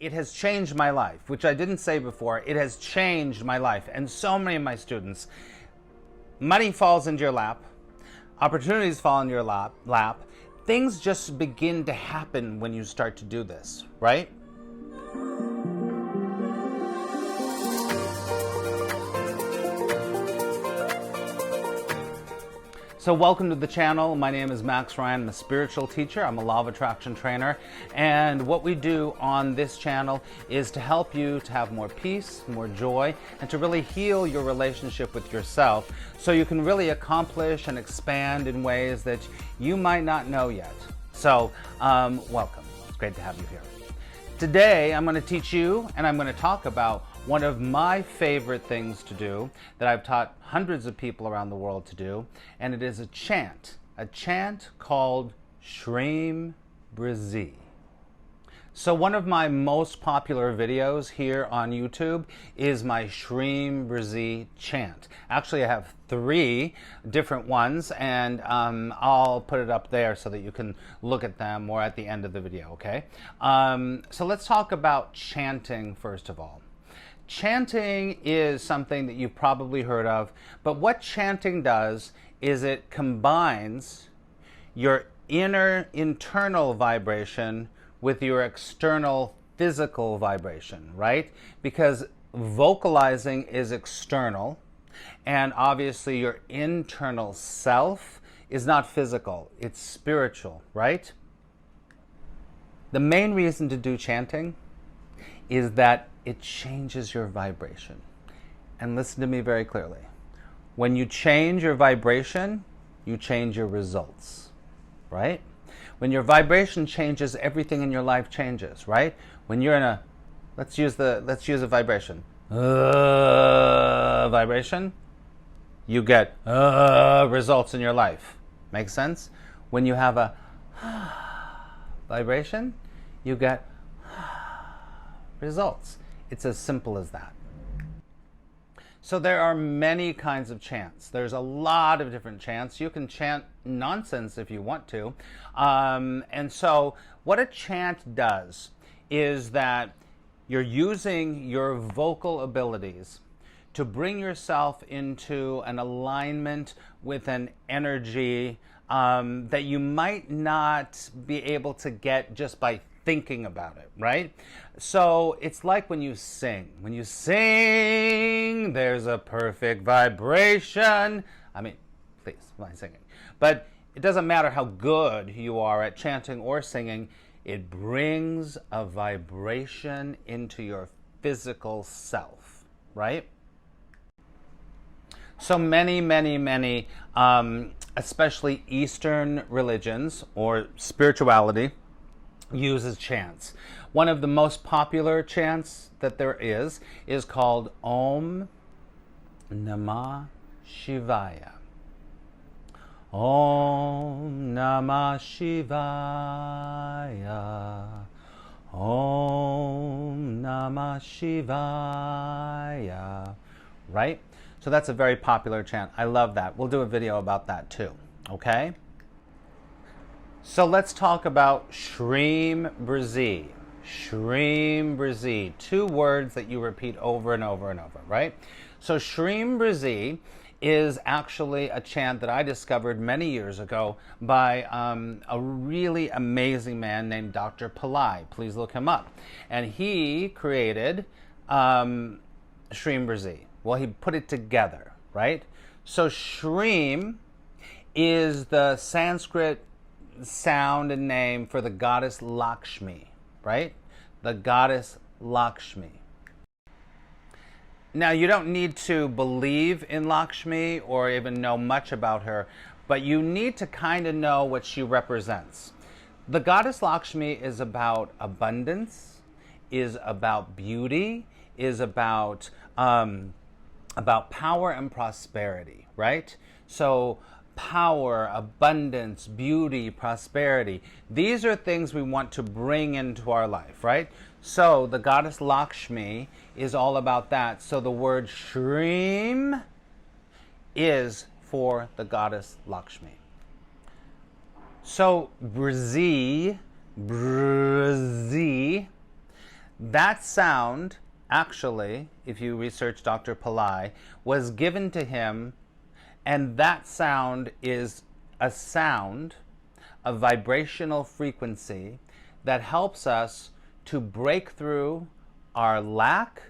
it has changed my life, which I didn't say before. It has changed my life and so many of my students. Money falls into your lap. Opportunities fall in your lap. Things just begin to happen when you start to do this, right? So welcome to the channel. My name is Max Ryan. I'm a spiritual teacher. I'm a law of attraction trainer. And what we do on this channel is to help you to have more peace, more joy, and to really heal your relationship with yourself so you can really accomplish and expand in ways that you might not know yet. So welcome. It's great to have you here. Today, I'm going to teach you and I'm going to talk about one of my favorite things to do that I've taught hundreds of people around the world to do, and it is a chant called Shreem Brzee. So one of my most popular videos here on YouTube is my Shreem Brzee chant. Actually, I have 3 different ones, and I'll put it up there so that you can look at them or at the end of the video, okay? So let's talk about chanting first of all. Chanting is something that you've probably heard of, but what chanting does is it combines your internal vibration with your external physical vibration, right? Because vocalizing is external, and obviously your internal self is not physical, it's spiritual, right? The main reason to do chanting is that it changes your vibration. And listen to me very clearly. When you change your vibration, you change your results, right? When your vibration changes, everything in your life changes, right? When you're in a, let's use a vibration. Vibration, you get results in your life. Make sense? When you have a vibration, you get results. It's as simple as that. So there are many kinds of chants. There's a lot of different chants. You can chant nonsense if you want to. And so what a chant does is that you're using your vocal abilities to bring yourself into an alignment with an energy that you might not be able to get just by thinking about it, right? So it's like when you sing. When you sing, there's a perfect vibration. I mean, please, mind singing. But it doesn't matter how good you are at chanting or singing, it brings a vibration into your physical self, right? So many, especially Eastern religions or spirituality, uses chants. One of the most popular chants that there is called Om Namah Shivaya. Om Namah Shivaya. Om Namah Shivaya. Right? So that's a very popular chant. I love that. We'll do a video about that too. Okay? So let's talk about Shreem Brzee. Shreem Brzee. 2 words that you repeat over and over and over, right? So Shreem Brzee is actually a chant that I discovered many years ago by a really amazing man named Dr. Pillai. Please look him up. And he created Shreem Brzee. Well, he put it together, right? So Shreem is the Sanskrit sound and name for the goddess Lakshmi, right? The goddess Lakshmi. Now, you don't need to believe in Lakshmi or even know much about her, but you need to kind of know what she represents. The goddess Lakshmi is about abundance, is about beauty, is about power and prosperity, right? So power, abundance, beauty, prosperity. These are things we want to bring into our life, right? So the goddess Lakshmi is all about that. So the word Shreem is for the goddess Lakshmi. So Brzee, That sound, actually, if you research Dr. Pillai, was given to him, and that sound is a sound, a vibrational frequency that helps us to break through our lack,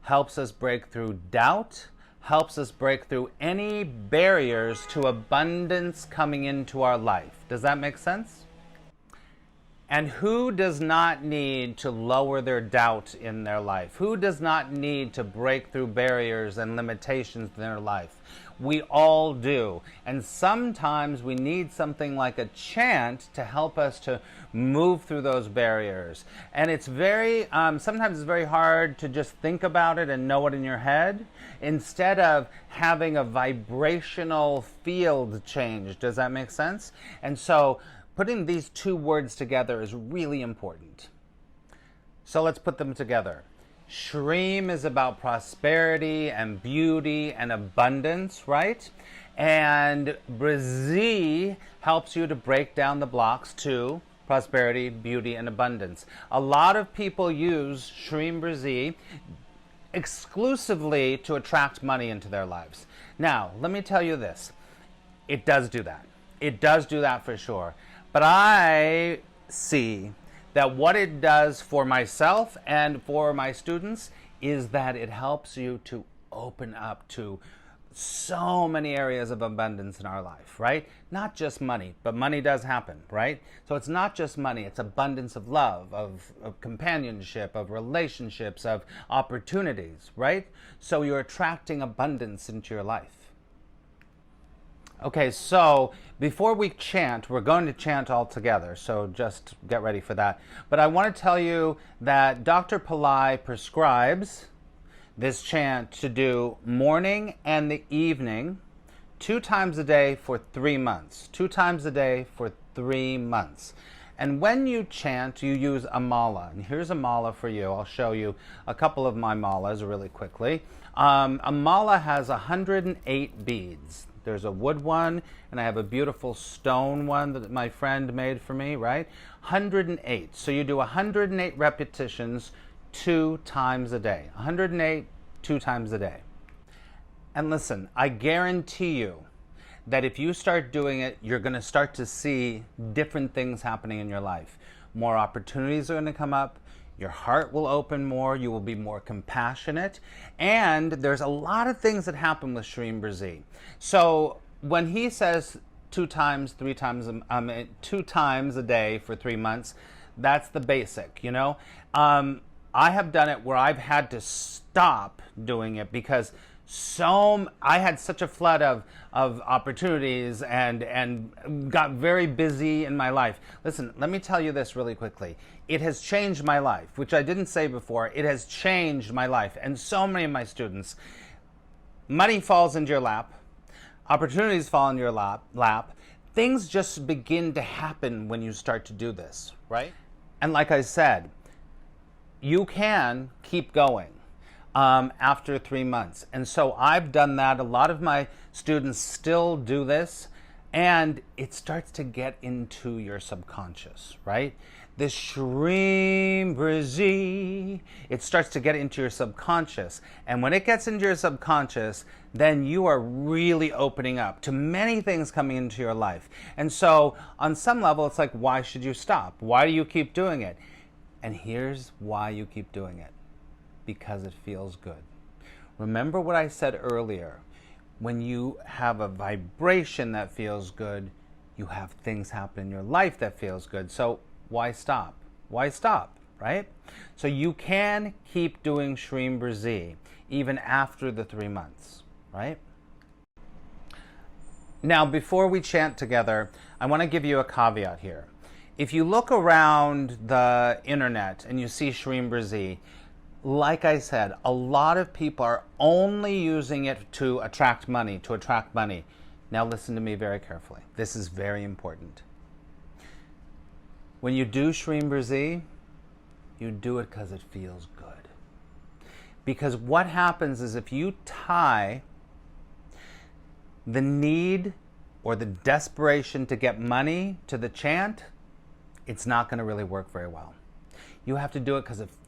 helps us break through doubt, helps us break through any barriers to abundance coming into our life. Does that make sense? And who does not need to lower their doubt in their life? Who does not need to break through barriers and limitations in their life? We all do. And sometimes we need something like a chant to help us to move through those barriers. And it's very, sometimes it's very hard to just think about it and know it in your head instead of having a vibrational field change. Does that make sense? And so putting these two words together is really important. So let's put them together. Shreem is about prosperity and beauty and abundance, right? And Brzee helps you to break down the blocks to prosperity, beauty, and abundance. A lot of people use Shreem Brzee exclusively to attract money into their lives. Now, let me tell you this. It does do that. It does do that for sure. But I see that what it does for myself and for my students is that it helps you to open up to so many areas of abundance in our life, right? Not just money, but money does happen, right? So it's not just money, it's abundance of love, of companionship, of relationships, of opportunities, right? So you're attracting abundance into your life. Okay, so before we chant, we're going to chant all together, so just get ready for that. But I want to tell you that Dr. Pillai prescribes this chant to do morning and the evening 2 times a day for 3 months. 2 times a day for 3 months. And when you chant, you use a mala. And here's a mala for you. I'll show you a couple of my malas really quickly. A mala has 108 beads. There's a wood one, and I have a beautiful stone one that my friend made for me, right? 108. So you do 108 repetitions 2 times a day. 108, 2 times a day. And listen, I guarantee you that if you start doing it, you're going to start to see different things happening in your life. More opportunities are going to come up. Your heart will open more. You will be more compassionate. And there's a lot of things that happen with Shreem Brzee. So when he says 2 times, 3 times, 2 times a day for 3 months, that's the basic, you know. I have done it where I've had to stop doing it because I had such a flood of opportunities and got very busy in my life. Listen, let me tell you this really quickly. It has changed my life, which I didn't say before. It has changed my life and so many of my students. Money falls into your lap. Opportunities fall in your lap. Things just begin to happen when you start to do this, right? And like I said, you can keep going after 3 months. And so I've done that. A lot of my students still do this, and it starts to get into your subconscious, right? This Shreem Brzee, it starts to get into your subconscious. And when it gets into your subconscious, then you are really opening up to many things coming into your life. And so on some level, it's like, why should you stop? Why do you keep doing it? And here's why you keep doing it. Because it feels good. Remember what I said earlier. When you have a vibration that feels good, you have things happen in your life that feels good. So why stop? Why stop, right? So you can keep doing Shreem Brzee even after the 3 months, right? Now, before we chant together, I want to give you a caveat here. If you look around the internet and you see Shreem Brzee, like I said, a lot of people are only using it to attract money, Now listen to me very carefully. This is very important. When you do Shreem Brzee, you do it because it feels good. Because what happens is if you tie the need or the desperation to get money to the chant, it's not going to really work very well. You have to do it because it